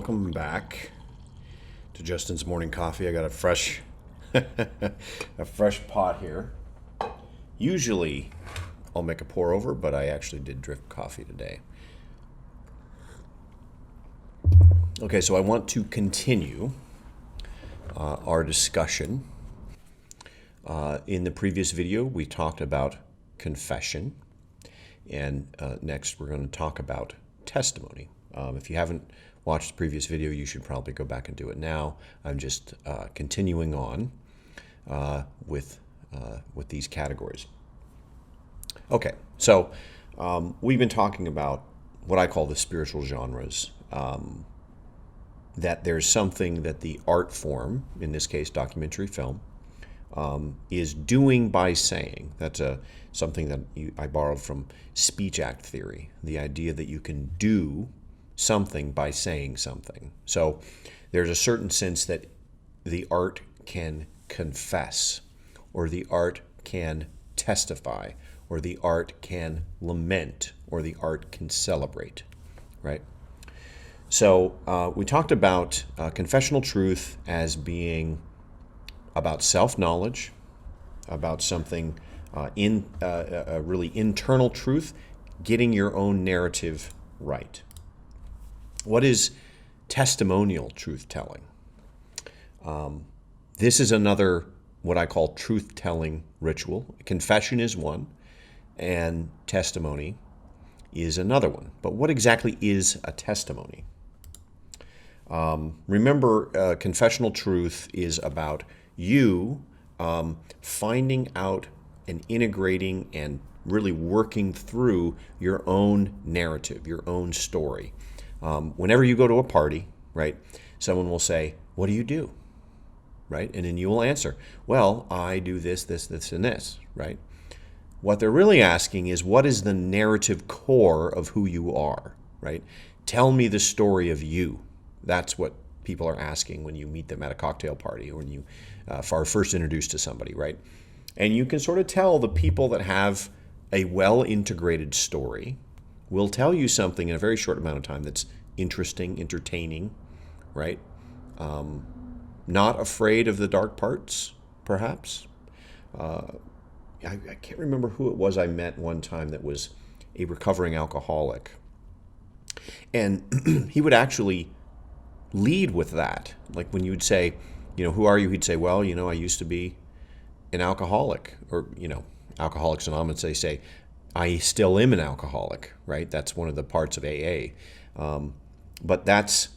welcome back to Justin's Morning Coffee. I got a fresh a fresh pot here. Usually I'll make a pour over, but I actually did drip coffee today. Okay, so I want to continue our discussion. In the previous video, we talked about confession, and next we're going to talk about testimony. If you haven't watched the previous video, you should probably go back and do it now. I'm just continuing on with these categories. Okay, so we've been talking about what I call the spiritual genres. That there's something that the art form, in this case documentary film, is doing by saying. That's something that I borrowed from speech act theory, the idea that you can do something by saying something. So there's a certain sense that the art can confess, or the art can testify, or the art can lament, or the art can celebrate, right? So we talked about confessional truth as being about self-knowledge, about something in a really internal truth, getting your own narrative right. What is testimonial truth-telling? This is another, what I call truth-telling ritual. Confession is one, and testimony is another one. But what exactly is a testimony? Remember, confessional truth is about you finding out and integrating and really working through your own narrative, your own story. Whenever you go to a party, right, someone will say, "What do you do?" Right? And then you will answer, "Well, I do this, this, this, and this," right? What they're really asking is, what is the narrative core of who you are, right? Tell me the story of you. That's what people are asking when you meet them at a cocktail party or when you are first introduced to somebody, right? And you can sort of tell the people that have a well-integrated story will tell you something in a very short amount of time that's interesting, entertaining, right? Not afraid of the dark parts, perhaps. I can't remember who it was I met one time that was a recovering alcoholic. And he would actually lead with that. Like when you'd say, "Who are you?" He'd say, "Well, I used to be an alcoholic." Or, Alcoholics Anonymous, they say, "I still am an alcoholic," right? That's one of the parts of AA. But that's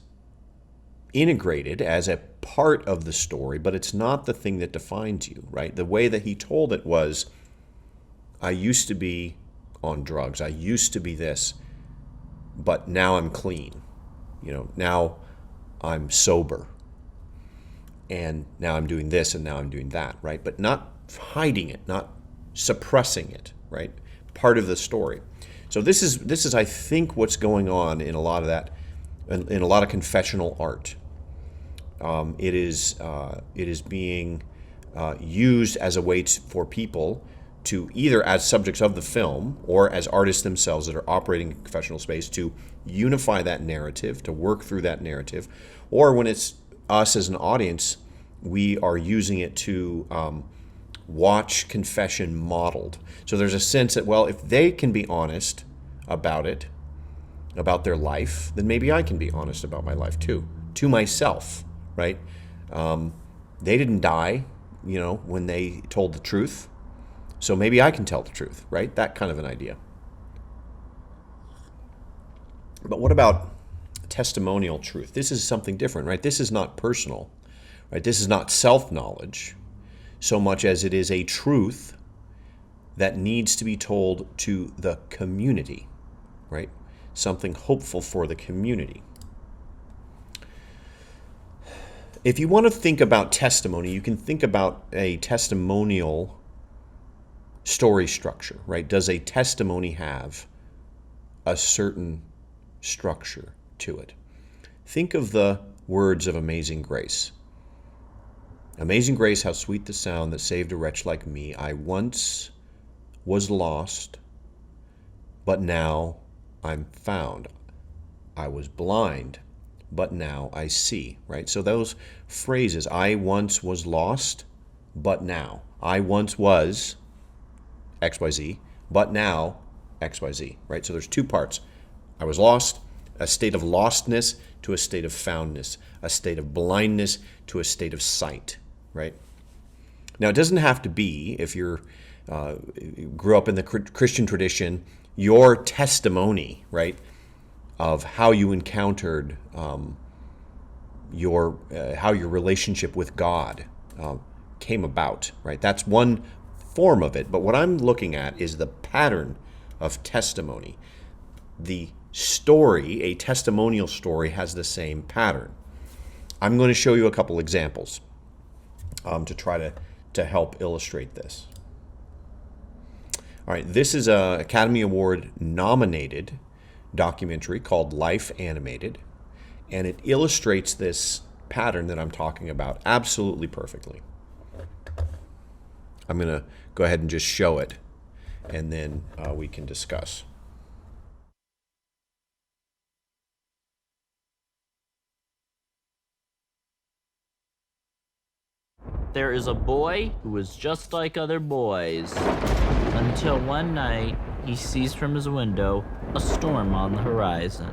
integrated as a part of the story, but it's not the thing that defines you, right? The way that he told it was, "I used to be on drugs. I used to be this, but now I'm clean. Now I'm sober. And now I'm doing this and now I'm doing that," right? But not hiding it, not suppressing it, right? Part of the story. So this is I think what's going on in a lot of that, in a lot of confessional art. It is being used as a way for people to, either as subjects of the film or as artists themselves that are operating in confessional space, to unify that narrative, to work through that narrative, or when it's us as an audience, we are using it to watch confession modeled. So there's a sense that, well, if they can be honest about it, about their life, then maybe I can be honest about my life too, to myself, right? They didn't die, when they told the truth. So maybe I can tell the truth, right? That kind of an idea. But what about testimonial truth? This is something different, right? This is not personal, right? This is not self-knowledge so much as it is a truth that needs to be told to the community, right? Something hopeful for the community. If you want to think about testimony, you can think about a testimonial story structure, right? Does a testimony have a certain structure to it? Think of the words of Amazing Grace. "Amazing grace, how sweet the sound that saved a wretch like me. I once was lost, but now I'm found. I was blind, but now I see, right? So those phrases, I once was lost, but now. I once was XYZ, but now XYZ, right? So there's two parts. I was lost, a state of lostness to a state of foundness, a state of blindness to a state of sight, right? Now, it doesn't have to be, if you grew up in the Christian tradition, your testimony, right, of how you encountered how your relationship with God came about, right? That's one form of it. But what I'm looking at is the pattern of testimony. The story, a testimonial story, has the same pattern. I'm going to show you a couple examples to try to help illustrate this. All right, this is an Academy Award nominated documentary called Life Animated, and it illustrates this pattern that I'm talking about absolutely perfectly. I'm going to go ahead and just show it, and then we can discuss. There is a boy who is just like other boys, until one night he sees from his window a storm on the horizon.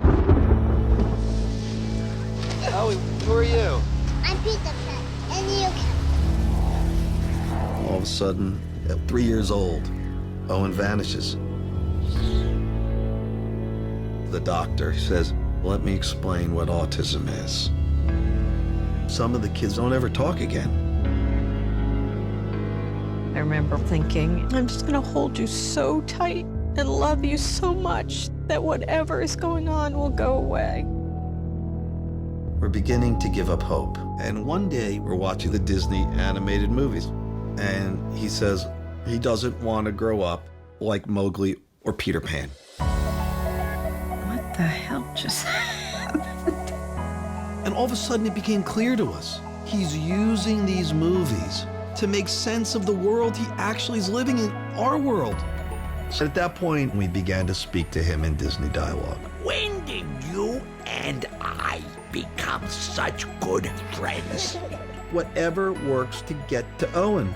Oh, who are you? I'm Peter Pan, and you can. All of a sudden, at 3 years old, Owen vanishes. The doctor says, "Let me explain what autism is." Some of the kids don't ever talk again. I remember thinking, I'm just gonna hold you so tight and love you so much that whatever is going on will go away. We're beginning to give up hope. And one day, we're watching the Disney animated movies. And he says he doesn't want to grow up like Mowgli or Peter Pan. What the hell just happened? And all of a sudden, it became clear to us. He's using these movies to make sense of the world he actually is living in, our world. So at that point, we began to speak to him in Disney dialogue. When did you and I become such good friends? Whatever works to get to Owen.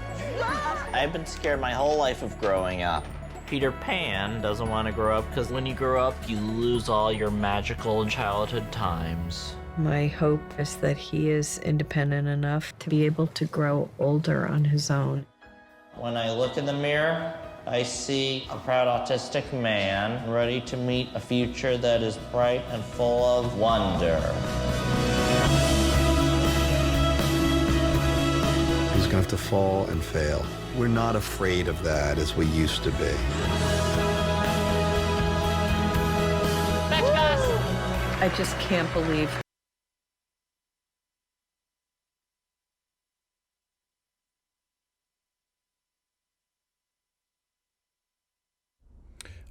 I've been scared my whole life of growing up. Peter Pan doesn't want to grow up because when you grow up, you lose all your magical childhood times. My hope is that he is independent enough to be able to grow older on his own. When I look in the mirror, I see a proud autistic man ready to meet a future that is bright and full of wonder. He's going to have to fall and fail. We're not afraid of that as we used to be. I just can't believe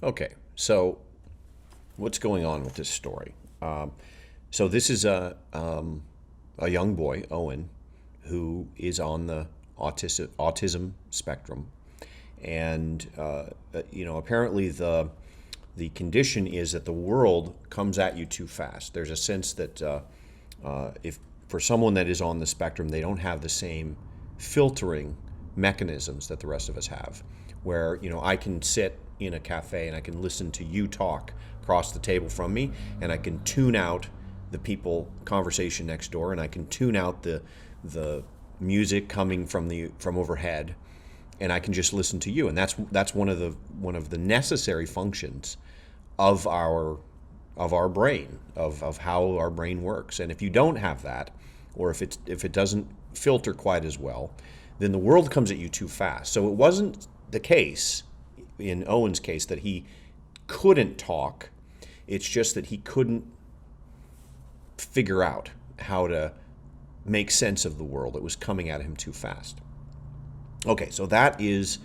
Okay, so what's going on with this story? So this is a young boy, Owen, who is on the autism spectrum, and apparently the condition is that the world comes at you too fast. There's a sense that if for someone that is on the spectrum, they don't have the same filtering mechanisms that the rest of us have, where I can sit in a cafe and I can listen to you talk across the table from me, and I can tune out the conversation next door, and I can tune out the music coming from overhead, and I can just listen to you. And that's one of the necessary functions of our brain, of how our brain works. And if you don't have that, or if it doesn't filter quite as well, then the world comes at you too fast. So it wasn't the case in Owen's case that he couldn't talk. It's just that he couldn't figure out how to make sense of the world. It was coming at him too fast. Okay, so that is,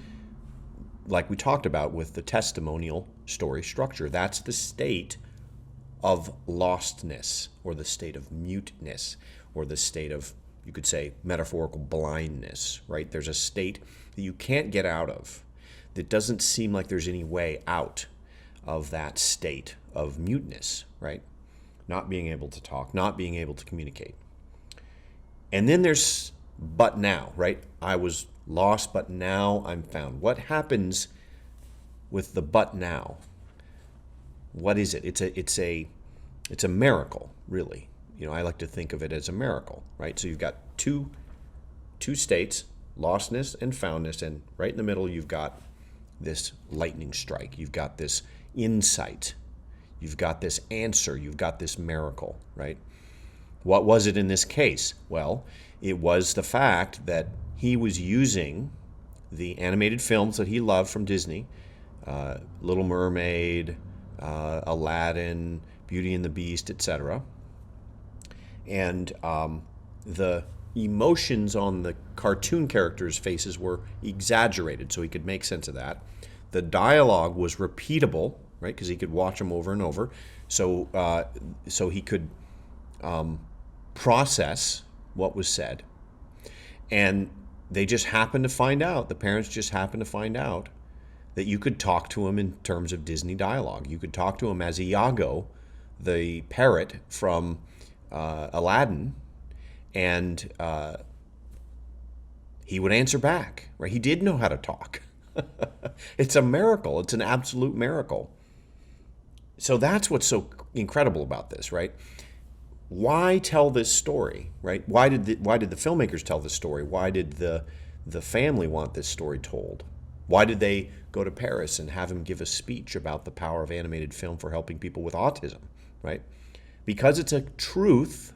like we talked about with the testimonial story structure, that's the state of lostness, or the state of muteness, or the state of, you could say, metaphorical blindness, right? There's a state that you can't get out of. It doesn't seem like there's any way out of that state of muteness, right? not being able to talk, not being able to communicate. And then there's but now, right? I was lost, but now I'm found. What happens with the but now? What is it? It's a miracle, really. I like to think of it as a miracle, right? So you've got two states, lostness and foundness, and right in the middle you've got this lightning strike. You've got this insight. You've got this answer. You've got this miracle, right? What was it in this case? Well, it was the fact that he was using the animated films that he loved from Disney, Little Mermaid, Aladdin, Beauty and the Beast, etc. And the emotions on the cartoon characters' faces were exaggerated, so he could make sense of that. The dialogue was repeatable, right? Because he could watch them over and over, so he could process what was said. And they just happened to find out, the parents just happened to find out, that you could talk to him in terms of Disney dialogue. You could talk to him as Iago, the parrot from Aladdin, and he would answer back, right? He did know how to talk. It's a miracle. It's an absolute miracle. So that's what's so incredible about this, right? Why tell this story, right? Why did the filmmakers tell this story? Why did the family want this story told? Why did they go to Paris and have him give a speech about the power of animated film for helping people with autism, right? Because it's a truth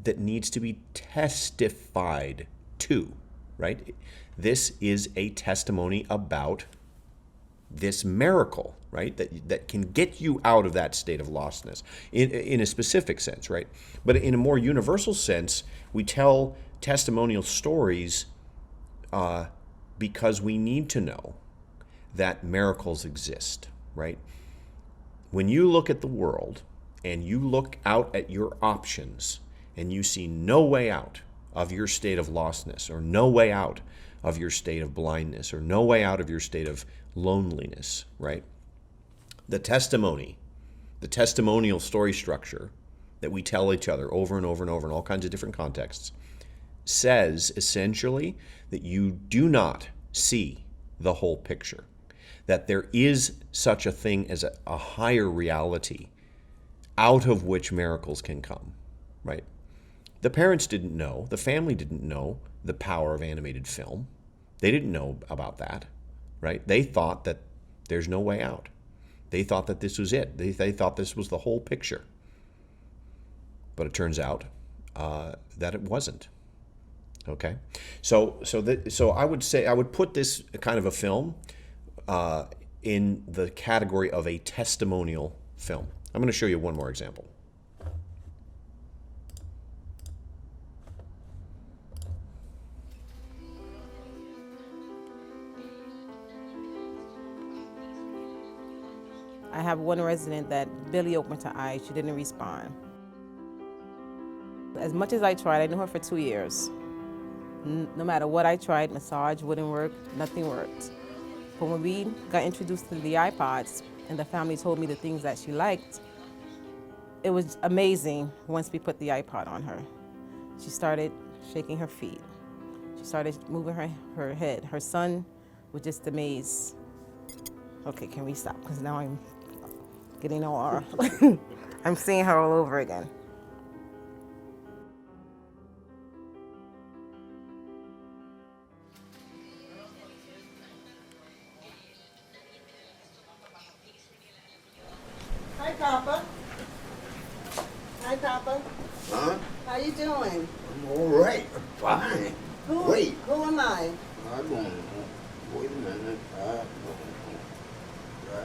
that needs to be testified to, right? This is a testimony about this miracle, right? That can get you out of that state of lostness in a specific sense, right? But in a more universal sense, we tell testimonial stories because we need to know that miracles exist, right? When you look at the world and you look out at your options and you see no way out of your state of lostness, or no way out of your state of blindness, or no way out of your state of loneliness, right? The testimonial story structure that we tell each other over and over and over in all kinds of different contexts says essentially that you do not see the whole picture, that there is such a thing as a higher reality out of which miracles can come, right? The parents didn't know, the family didn't know the power of animated film. They didn't know about that, right? They thought that there's no way out. They thought that this was it. They thought this was the whole picture. But it turns out that it wasn't. Okay, so I would say I would put this kind of a film in the category of a testimonial film. I'm going to show you one more example. I have one resident that barely opened her eyes. She didn't respond. As much as I tried, I knew her for 2 years. No matter what I tried, massage wouldn't work, nothing worked. But when we got introduced to the iPods and the family told me the things that she liked, it was amazing once we put the iPod on her. She started shaking her feet. She started moving her head. Her son was just amazed. Okay, can we stop? Because now I'm getting all I'm seeing her all over again. Hi, Papa. Hi, Papa. Huh? How you doing? I'm all right. I'm fine. Wait. Who am I? I don't know. Wait a minute. I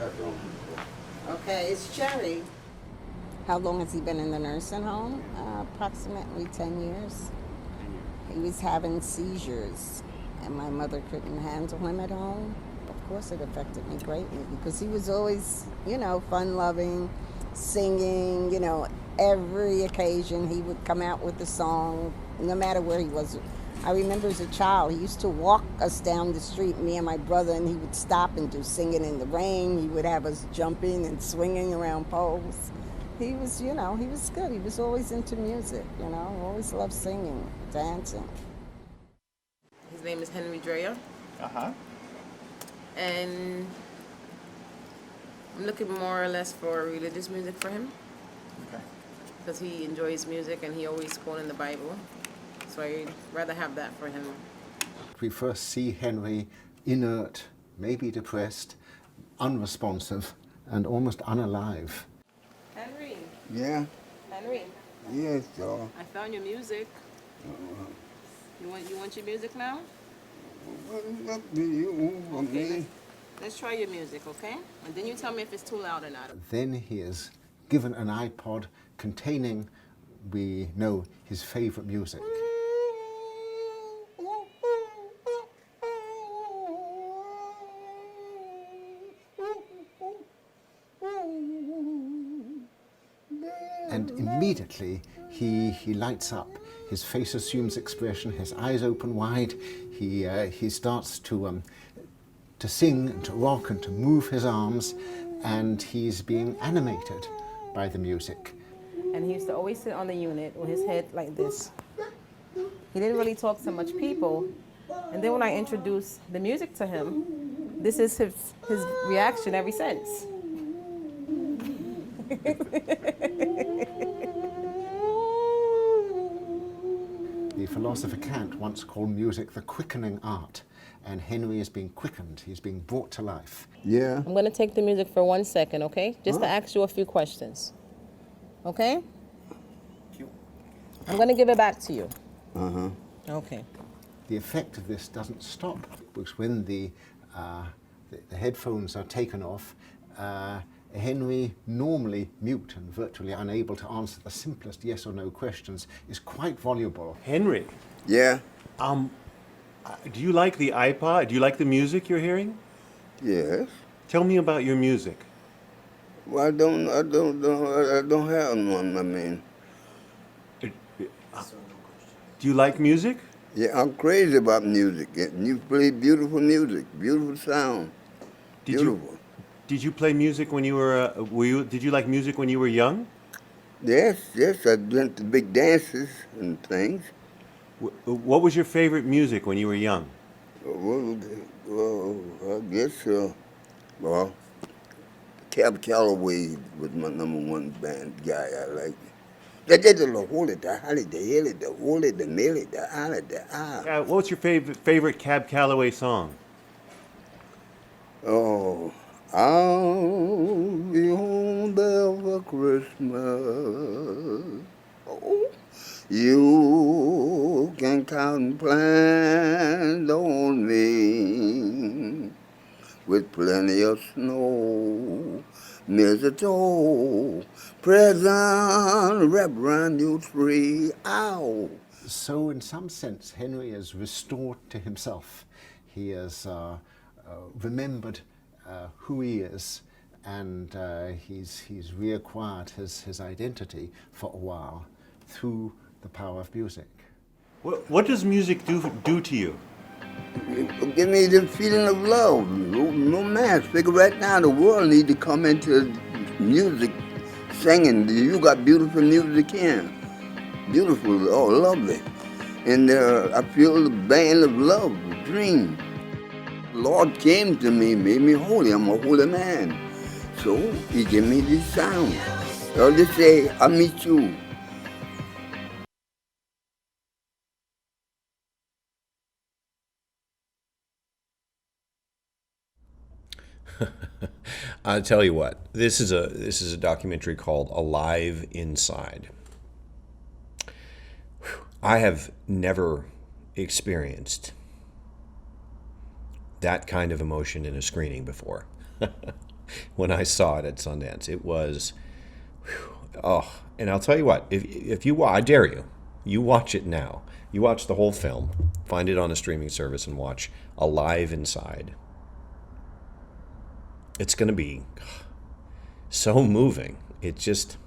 don't know. Okay, it's Cherry. How long has he been in the nursing home? Approximately 10 years. He was having seizures, and my mother couldn't handle him at home. Of course, it affected me greatly because he was always, fun-loving, singing, every occasion he would come out with a song, no matter where he was. I remember as a child, he used to walk us down the street, me and my brother, and he would stop and do Singing in the Rain. He would have us jumping and swinging around poles. he was, you know, he was good. He was always into music, you know, always loved singing, dancing. His name is Henry Dreyer. Uh-huh. And I'm looking more or less for religious music for him. Okay. Because he enjoys music and he always quoting the Bible. So I'd rather have that for him. We first see Henry inert, maybe depressed, unresponsive, and almost unalive. Henry. Yeah. Henry. Yes, y'all. I found your music. You want your music now? What do you want me? Let's try your music, okay? And then you tell me if it's too loud or not. Then he is given an iPod containing, we know, his favorite music. And immediately he lights up. His face assumes expression, his eyes open wide. He starts to sing and to rock and to move his arms, and he's being animated by the music. And he used to always sit on the unit with his head like this. He didn't really talk to much people. And then when I introduced the music to him, this is his reaction ever since. The philosopher Kant once called music the quickening art, and Henry is being quickened, he's being brought to life. Yeah. I'm going to take the music for 1 second, okay? Just to ask you a few questions. Okay? I'm going to give it back to you. Uh-huh. Okay. The effect of this doesn't stop, because when the headphones are taken off, Henry, normally mute and virtually unable to answer the simplest yes or no questions, is quite voluble. Henry, Yeah. do you like the iPod? Do you like the music you're hearing? Yes. Tell me about your music. Well, I don't have one, I mean. Do you like music? Yeah, I'm crazy about music. You play beautiful music, beautiful sound. Beautiful. Did you play music when you were, did you like music when you were young? Yes, I went to big dances and things. What was your favorite music when you were young? Well, I guess, Cab Calloway was my #1 band guy I liked. What's your favorite Cab Calloway song? Oh, I'll be home there for Christmas. Oh, you can count and plan on me with plenty of snow, mistletoe, present wrapped around your tree. Ow! So in some sense, Henry is restored to himself. He has remembered who he is, and he's reacquired his identity for a while through the power of music. What does music do to you? It give me the feeling of love, romance. Figure right now the world need to come into music, singing. You got beautiful music here. Beautiful, oh, lovely. And I feel the band of love, the dream. The Lord came to me, made me holy. I'm a holy man. So he gave me this sound. I'll just say, I meet you. I'll tell you what. This is a documentary called Alive Inside. I have never experienced that kind of emotion in a screening before. When I saw it at Sundance, it was, and I'll tell you what, if you I dare you, you watch it now. You watch the whole film, find it on a streaming service and watch Alive Inside. It's going to be so moving. It just,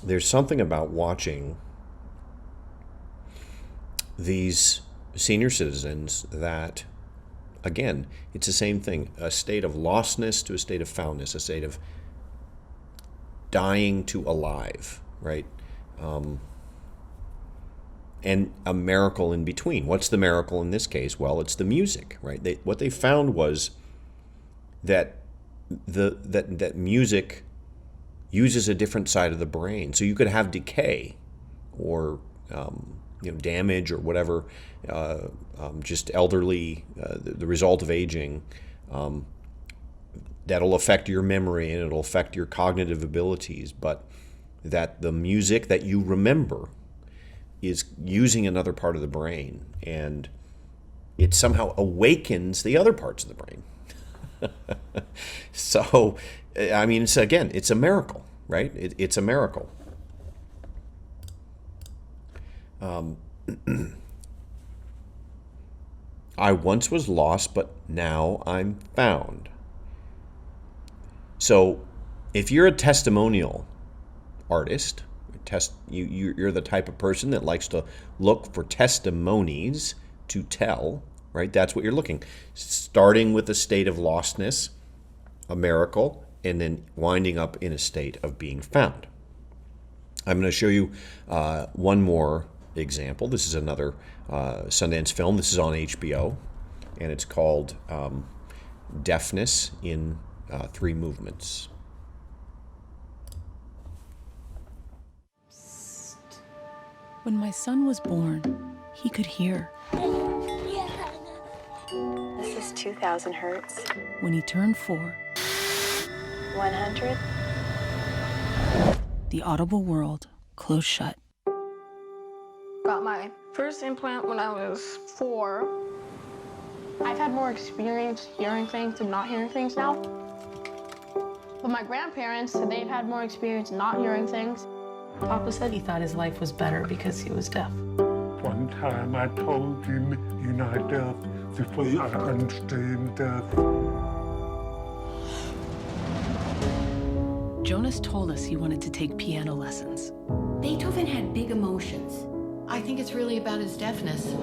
there's something about watching these senior citizens that, again, it's the same thing, a state of lostness to a state of foundness, a state of dying to alive, right? And a miracle in between. What's the miracle in this case? Well, it's the music, right? What they found was that that music uses a different side of the brain. So you could have decay or damage or whatever, just elderly, the result of aging, that'll affect your memory and it'll affect your cognitive abilities, but that the music that you remember is using another part of the brain, and it somehow awakens the other parts of the brain. So, I mean, it's a miracle, right? It's a miracle. I once was lost, but now I'm found. So, if you're a testimonial artist, you're the type of person that likes to look for testimonies to tell, right? That's what you're looking. Starting with a state of lostness, a miracle, and then winding up in a state of being found. I'm going to show you one more example. This is another Sundance film. This is on HBO, and it's called Deafness in 3 Movements. When my son was born, he could hear. This is 2,000 hertz. When he turned 4, 100. the audible world closed shut. Got my first implant when I was 4. I've had more experience hearing things than not hearing things now. But my grandparents, they've had more experience not hearing things. Papa said he thought his life was better because he was deaf. One time I told him, you're not deaf, because I understand deaf. Jonas told us he wanted to take piano lessons. Beethoven had big emotions. I think it's really about his deafness.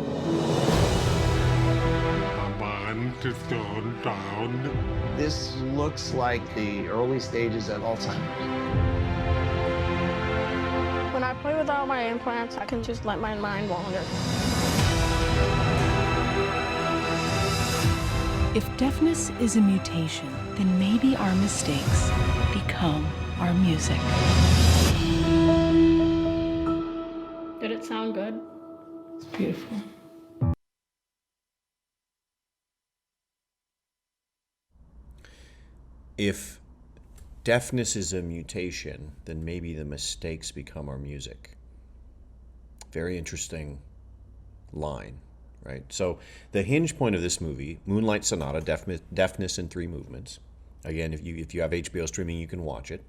My mind is gone down. This looks like the early stages of Alzheimer's. When I play without my implants, I can just let my mind wander. If deafness is a mutation, then maybe our mistakes become our music. Did it sound good? It's beautiful. If deafness is a mutation, then maybe the mistakes become our music. Very interesting line, right? So the hinge point of this movie, Moonlight Sonata, Deafness in 3 Movements. Again, if you have HBO streaming, you can watch it.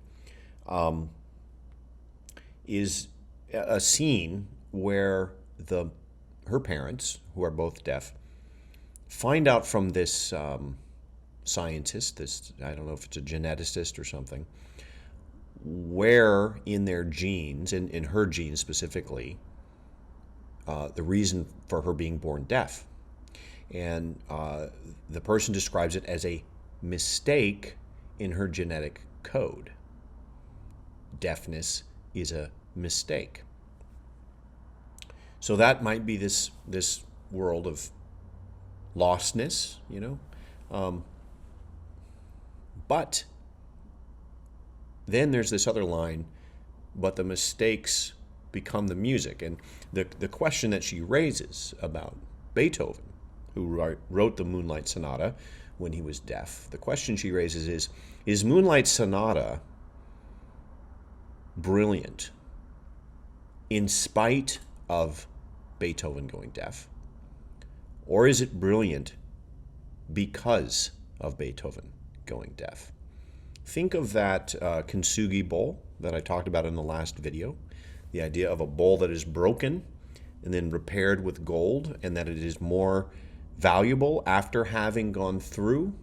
Is a scene where her parents, who are both deaf, find out from this scientist, this, I don't know if it's a geneticist or something, where in their genes, in her genes specifically, the reason for her being born deaf. And the person describes it as a mistake in her genetic code. Deafness is a mistake. So that might be this world of lostness, you know. But then there's this other line, but the mistakes become the music. And the question that she raises about Beethoven, who wrote the Moonlight Sonata when he was deaf, the question she raises is Moonlight Sonata brilliant in spite of Beethoven going deaf? Or is it brilliant because of Beethoven going deaf? Think of that kintsugi bowl that I talked about in the last video. The idea of a bowl that is broken and then repaired with gold, and that it is more valuable after having gone through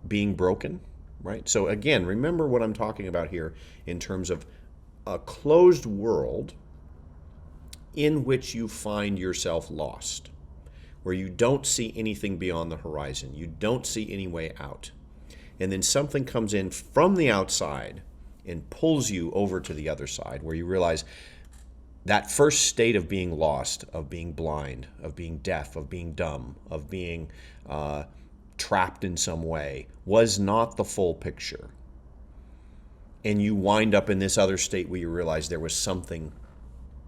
being broken, right? So again, remember what I'm talking about here in terms of a closed world in which you find yourself lost, where you don't see anything beyond the horizon. You don't see any way out. And then something comes in from the outside and pulls you over to the other side, where you realize that first state of being lost, of being blind, of being deaf, of being dumb, of being trapped in some way, was not the full picture. And you wind up in this other state where you realize there was something,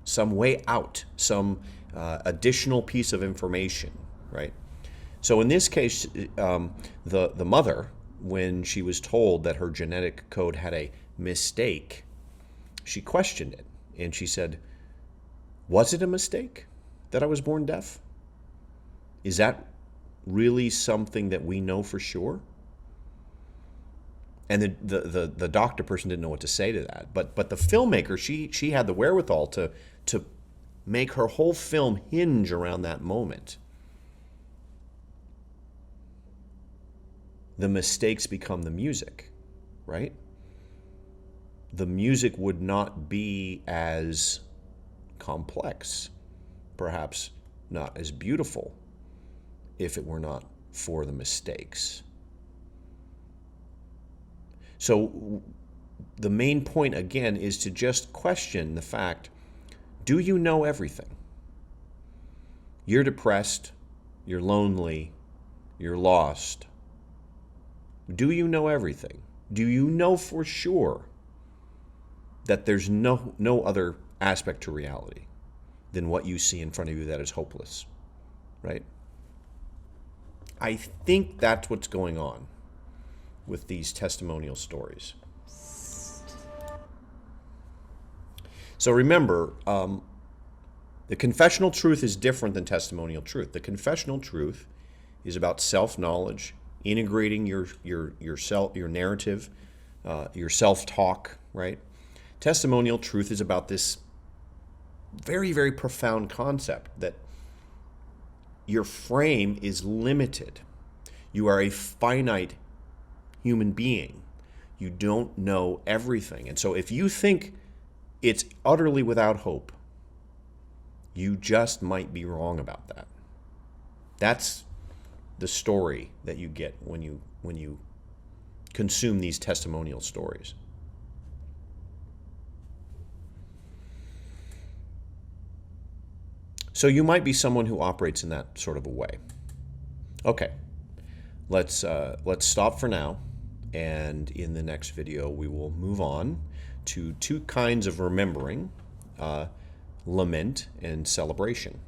some way out, some additional piece of information, right? So in this case, the mother, when she was told that her genetic code had a mistake, she questioned it, and she said, was it a mistake that I was born deaf? Is that really something that we know for sure? And the doctor person didn't know what to say to that. But the filmmaker, she had the wherewithal to make her whole film hinge around that moment. The mistakes become the music, right? The music would not be as complex, perhaps not as beautiful, if it were not for the mistakes. So the main point, again, is to just question the fact, do you know everything? You're depressed, you're lonely, you're lost. Do you know everything? Do you know for sure that there's no other aspect to reality than what you see in front of you that is hopeless, right? I think that's what's going on with these testimonial stories. So remember, the confessional truth is different than testimonial truth. The confessional truth is about self-knowledge, integrating your narrative, your self-talk, right? Testimonial truth is about this very, very profound concept that your frame is limited. You are a finite human being. You don't know everything. And so if you think it's utterly without hope, you just might be wrong about that. That's the story that you get when you consume these testimonial stories. So you might be someone who operates in that sort of a way. Okay, let's stop for now, and in the next video we will move on to two kinds of remembering, lament and celebration.